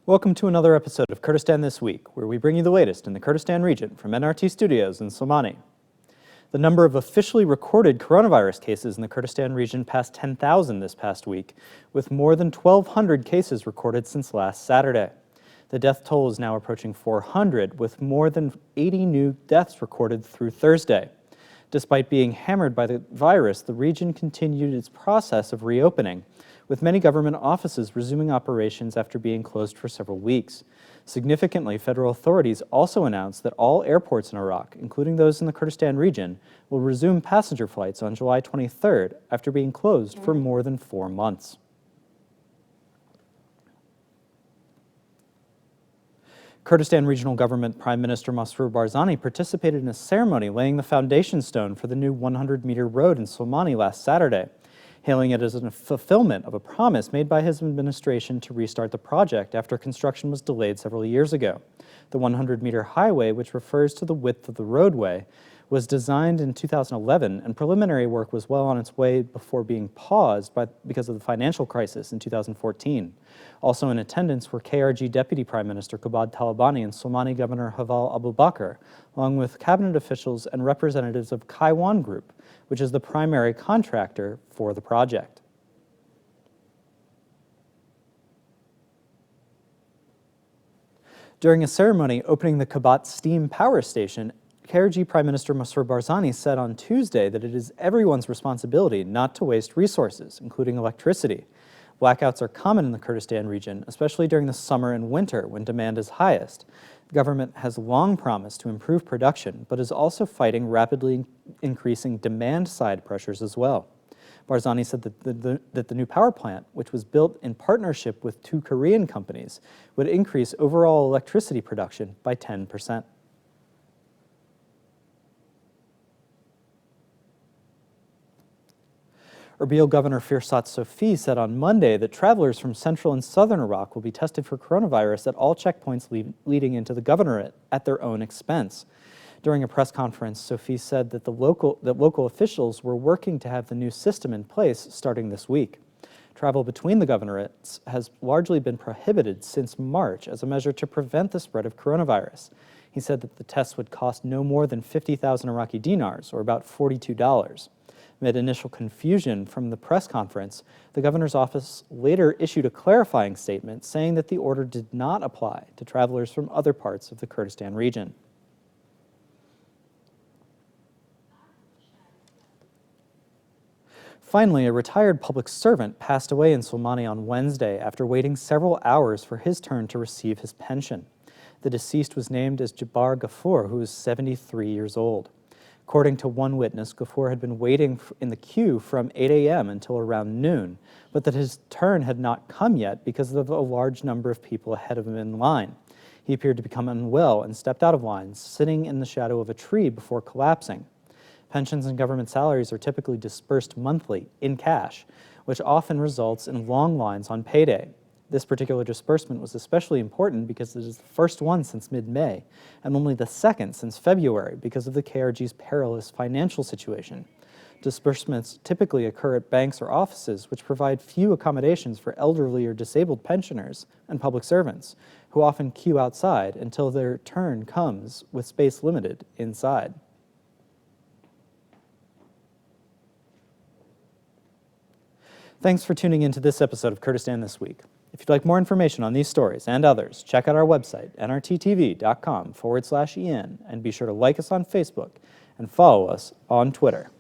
Welcome to another episode of Kurdistan This Week, where we bring you the latest in the Kurdistan region from NRT Studios in Sulaimani. The number of officially recorded coronavirus cases in the Kurdistan region passed 10,000 this past week, with more than 1,200 cases recorded since last Saturday. The death toll is now approaching 400, with more than 80 new deaths recorded through Thursday. Despite being hammered by the virus, the region continued its process of reopening, with many government offices resuming operations after being closed for several weeks. Significantly, federal authorities also announced that all airports in Iraq, including those in the Kurdistan region, will resume passenger flights on July 23rd after being closed for more than 4 months. Kurdistan Regional Government Prime Minister Masroor Barzani participated in a ceremony laying the foundation stone for the new 100-meter road in Sulaimani last Saturday, hailing it as a fulfillment of a promise made by his administration to restart the project after construction was delayed several years ago. The 100-meter highway, which refers to the width of the roadway, was designed in 2011, and preliminary work was well on its way before being paused because of the financial crisis in 2014. Also in attendance were KRG Deputy Prime Minister Qubad Talabani and Sulaimani Governor Haval Abu Bakr, along with cabinet officials and representatives of Kaiwan Group, which is the primary contractor for the project. During a ceremony opening the Kabat Steam Power Station, KRG Prime Minister Masroor Barzani said on Tuesday that it is everyone's responsibility not to waste resources, including electricity. Blackouts are common in the Kurdistan region, especially during the summer and winter when demand is highest. The government has long promised to improve production, but is also fighting rapidly increasing demand-side pressures as well. Barzani said that the new power plant, which was built in partnership with 2 Korean companies, would increase overall electricity production by 10%. Erbil Governor Firsat Sofi said on Monday that travelers from central and southern Iraq will be tested for coronavirus at all checkpoints leading into the governorate at their own expense. During a press conference, Sofi said that local officials were working to have the new system in place starting this week. Travel between the governorates has largely been prohibited since March as a measure to prevent the spread of coronavirus. He said that the tests would cost no more than 50,000 Iraqi dinars, or about $42. Amid initial confusion from the press conference, the governor's office later issued a clarifying statement saying that the order did not apply to travelers from other parts of the Kurdistan region. Finally, a retired public servant passed away in Sulaimani on Wednesday after waiting several hours for his turn to receive his pension. The deceased was named as Jabbar Ghafoor, who was 73 years old. According to one witness, Ghafoor had been waiting in the queue from 8 a.m. until around noon, but that his turn had not come yet because of a large number of people ahead of him in line. He appeared to become unwell and stepped out of line, sitting in the shadow of a tree before collapsing. Pensions and government salaries are typically dispersed monthly in cash, which often results in long lines on payday. This particular disbursement was especially important because it is the first one since mid-May, and only the second since February because of the KRG's perilous financial situation. Disbursements typically occur at banks or offices, which provide few accommodations for elderly or disabled pensioners and public servants, who often queue outside until their turn comes with space limited inside. Thanks for tuning in to this episode of Kurdistan This Week. If you'd like more information on these stories and others, check out our website, nrttv.com/en, and be sure to like us on Facebook and follow us on Twitter.